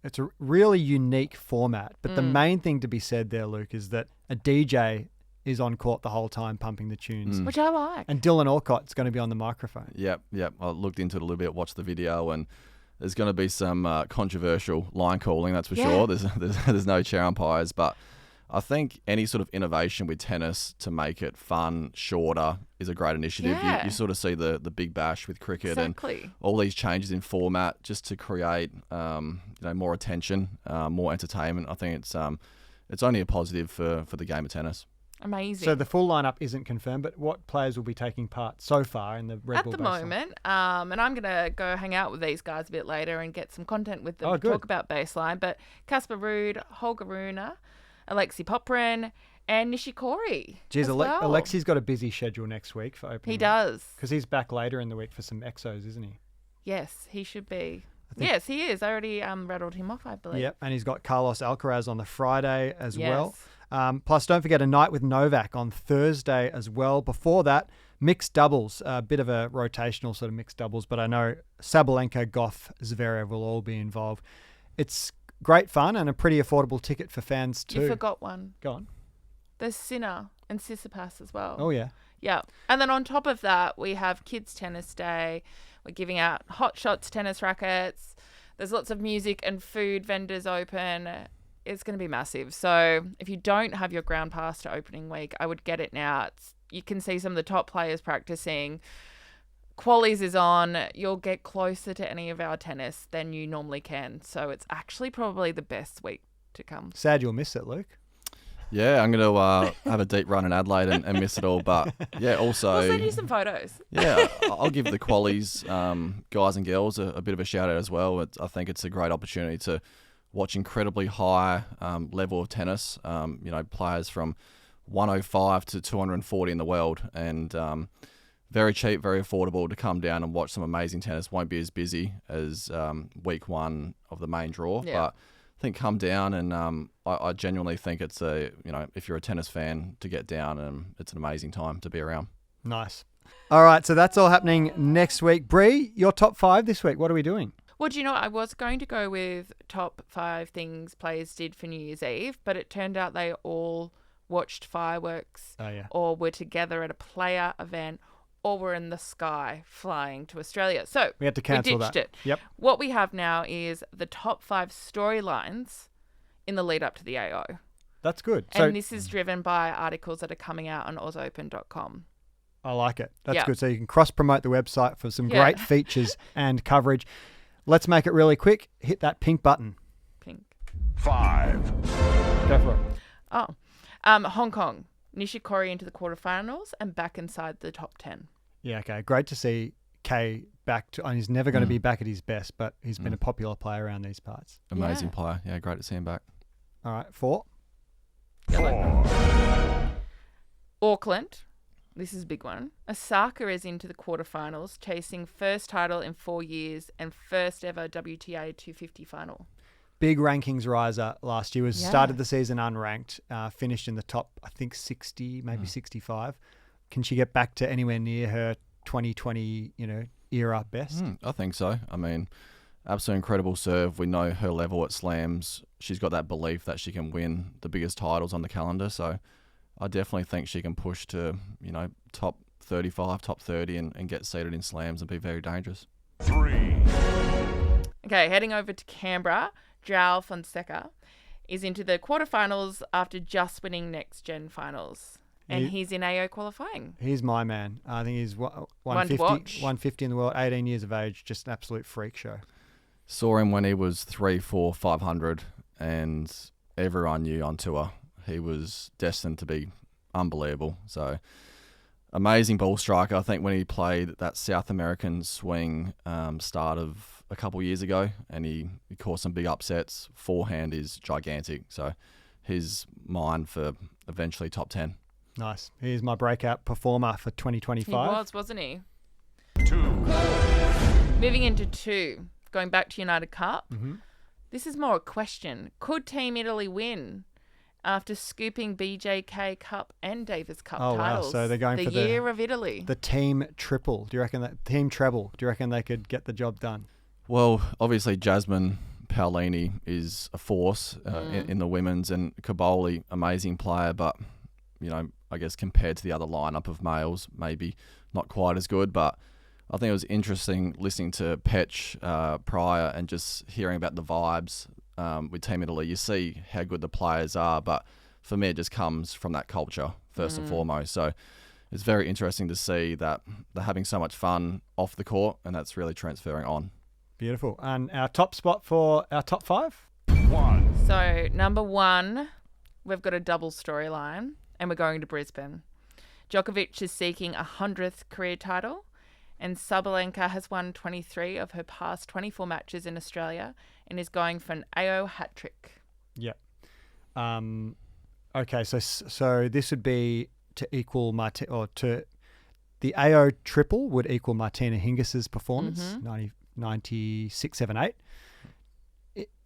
it's a really unique format. But the main thing to be said there, Luke, is that a DJ is on court the whole time pumping the tunes. Which I like. And Dylan Alcott's going to be on the microphone. Yep. I looked into it a little bit, watched the video, and there's going to be some controversial line calling, that's for sure. There's no chair umpires, but I think any sort of innovation with tennis to make it fun, shorter, is a great initiative. Yeah. You sort of see the Big Bash with cricket Exactly. and all these changes in format just to create more attention, more entertainment. I think it's only a positive for the game of tennis. Amazing. So the full lineup isn't confirmed, but what players will be taking part so far in the Red Bull At the baseline? moment, and I'm going to go hang out with these guys a bit later and get some content with them to good. talk about baseline. But Casper Ruud, Holger Rune, Alexei Popyrin, And Nishikori. Geez, as well. Alexi's got a busy schedule next week for opening. He does. Because he's back later in the week for some exos, isn't he? Yes, he should be. think- Yes, he is. I already rattled him off, I believe. Yep, and he's got Carlos Alcaraz on the Friday as well. Yes. Plus, don't forget a night with Novak on Thursday as well. Before that, mixed doubles, a bit of a rotational sort of mixed doubles, but I know Sabalenka, Goff, Zverev will all be involved. It's great fun and a pretty affordable ticket for fans too. You forgot one. Go on. There's Sinner and Tsitsipas as well. Oh, yeah. Yeah. And then on top of that, we have Kids Tennis Day. We're giving out Hot Shots tennis rackets. There's lots of music and food vendors open. It's going to be massive. So if you don't have your ground pass to opening week, I would get it now. You can see some of the top players practicing. Qualies is on. You'll get closer to any of our tennis than you normally can. So it's actually probably the best week to come. Sad you'll miss it, Luke. Yeah, I'm going to have a deep run in Adelaide and miss it all. But yeah, also... I'll send you some photos. Yeah, I'll give the qualies, guys and girls, a bit of a shout out as well. I think it's a great opportunity to watch incredibly high level of tennis. Players from 105 to 240 in the world, and very cheap, very affordable to come down and watch some amazing tennis. Won't be as busy as week one of the main draw, but I think come down, and I genuinely think it's if you're a tennis fan, to get down, and it's an amazing time to be around. Nice. All right, so that's all happening next week. Brie, your top 5 this week. What are we doing? Well, do you know, I was going to go with top 5 things players did for New Year's Eve, but it turned out they all watched fireworks or were together at a player event or were in the sky flying to Australia. So we had to cancel ditched that. it. Yep. What we have now is the top 5 storylines in the lead up to the AO. That's good. And this is driven by articles that are coming out on ausopen.com. I like it. That's good. So you can cross-promote the website for some great features and coverage. Let's make it really quick. Hit that pink button. Pink. 5. Go for it. Hong Kong. Nishikori into the quarterfinals and back inside the top 10. Yeah, okay. Great to see Kay back to, and he's never going to be back at his best, but he's been a popular player around these parts. Amazing player. Yeah, great to see him back. All right, 4. Auckland. This is a big one. Osaka is into the quarterfinals, chasing first title in 4 years and first ever WTA 250 final. Big rankings riser last year. Started the season unranked, finished in the top, I think 60, maybe 65. Can she get back to anywhere near her 2020, era best? I think so. I mean, absolutely incredible serve. We know her level at slams. She's got that belief that she can win the biggest titles on the calendar. So I definitely think she can push to, top 35, top 30 and get seated in slams and be very dangerous. 3. Okay, heading over to Canberra, João Fonseca is into the quarterfinals after just winning Next Gen finals. And he's in AO qualifying. He's my man. I think he's 150 in the world, 18 years of age, just an absolute freak show. Saw him when he was 3, 4, 500, and everyone knew on tour he was destined to be unbelievable. So amazing ball striker. I think when he played that South American swing start of a couple years ago, and he caused some big upsets. Forehand is gigantic. So he's mine for eventually top 10. Nice. He's my breakout performer for 2025. He was, wasn't he? 2. Moving into 2, going back to United Cup. Mm-hmm. This is more a question. Could Team Italy win after scooping BJK Cup and Davis Cup titles? Wow. So they're going the for year of Italy. The team triple. Do you reckon that team treble? Do you reckon they could get the job done? Well, obviously Jasmine Paolini is a force in the women's, and Caboli, amazing player, but I guess compared to the other lineup of males, maybe not quite as good. But I think it was interesting listening to Petch prior and just hearing about the vibes with Team Italy. You see how good the players are, but for me it just comes from that culture first and foremost. So it's very interesting to see that they're having so much fun off the court, and that's really transferring on. Beautiful. And our top spot for our top 5? 1. So number 1, we've got a double storyline, and we're going to Brisbane. Djokovic is seeking a 100th career title, and Sabalenka has won 23 of her past 24 matches in Australia and is going for an AO hat trick. Yep. Okay, so this would be to equal the AO triple would equal Martina Hingis's performance, 96, 7, 8.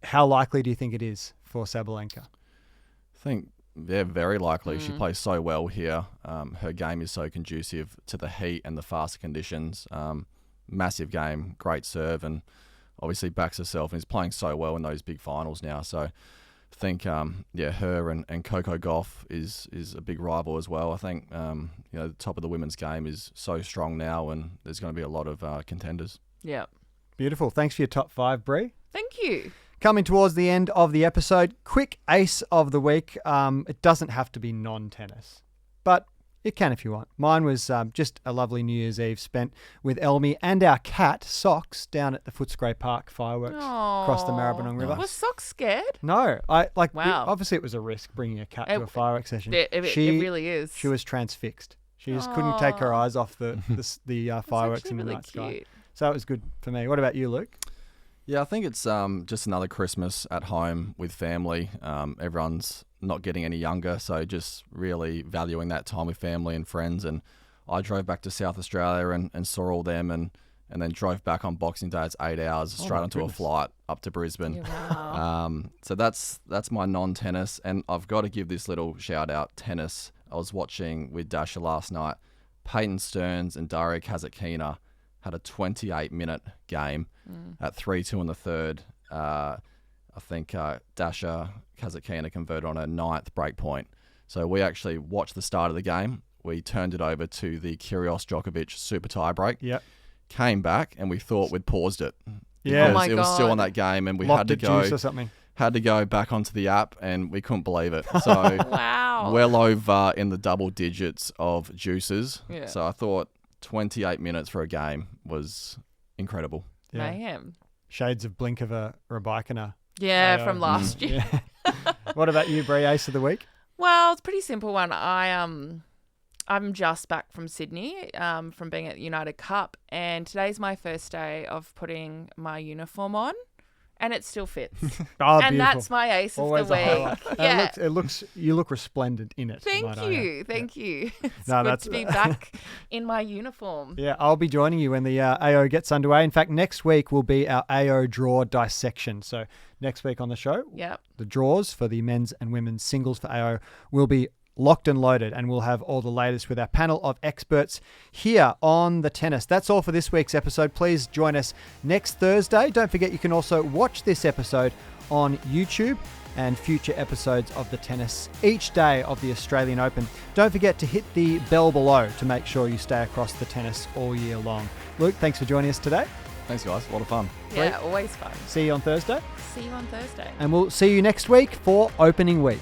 How likely do you think it is for Sabalenka? I think they're very likely. She plays so well here. Her game is so conducive to the heat and the faster conditions. Massive game, great serve, and obviously backs herself and is playing so well in those big finals now. So I think, her and Coco Gauff is a big rival as well. I think, the top of the women's game is so strong now, and there's going to be a lot of contenders. Yeah. Beautiful. Thanks for your top 5, Brie. Thank you. Coming towards the end of the episode, quick ace of the week. It doesn't have to be non-tennis, but it can if you want. Mine was just a lovely New Year's Eve spent with Elmi and our cat, Socks, down at the Footscray Park fireworks across the Maribyrnong River. Was Socks scared? No. Wow. Obviously, it was a risk bringing a cat to a fireworks session. It really is. She was transfixed. She just couldn't take her eyes off the fireworks in the really night sky. cute. So it was good for me. What about you, Luke? Yeah, I think it's just another Christmas at home with family. Everyone's not getting any younger, so just really valuing that time with family and friends. And I drove back to South Australia and saw all them and then drove back on Boxing Day. It's 8 hours straight onto a flight up to Brisbane. Yeah, wow. So that's my non-tennis. And I've got to give this little shout out, tennis. I was watching with Dasha last night. Peyton Stearns and Daria Kazakhstan had a 28-minute game at 3-2 in the third. I think Dasha Kazakhstan converted on her 9th break point. So we actually watched the start of the game. We turned it over to the Kyrgios-Djokovic super tie break. Yep. Came back and we thought we'd paused it. Yeah. Because Oh my it was still God. on that game and we Locked had to at go juice or something. had to go back onto the app and we couldn't believe it. So Wow. well over in the double digits of juices. Yeah. So I thought 28 minutes for a game was incredible. Yeah. Mayhem. Shades of Blink of a Raikkonen. Yeah, AO. from last year. Yeah. What about you, Brie? Ace of the week? Well, it's a pretty simple one. I'm just back from Sydney, from being at the United Cup, and today's my first day of putting my uniform on, and it still fits. Oh, And beautiful. that's my ace Always of the a highlight. week. Yeah. It looks. You look resplendent in it. Thank might I add. you. Thank you. It's No, good that's- to be back in my uniform. Yeah, I'll be joining you when the AO gets underway. In fact, next week will be our AO draw dissection. So next week on the show, Yep. the draws for the men's and women's singles for AO will be locked and loaded, and we'll have all the latest with our panel of experts here on the tennis. That's all for this week's episode. Please join us next Thursday. Don't forget you can also watch this episode on YouTube and future episodes of the tennis each day of the Australian Open. Don't forget to hit the bell below to make sure you stay across the tennis all year long. Luke, thanks for joining us today. Thanks, guys. A lot of fun. Yeah, always fun. See you on Thursday, See you on Thursday. and we'll see you next week for opening week.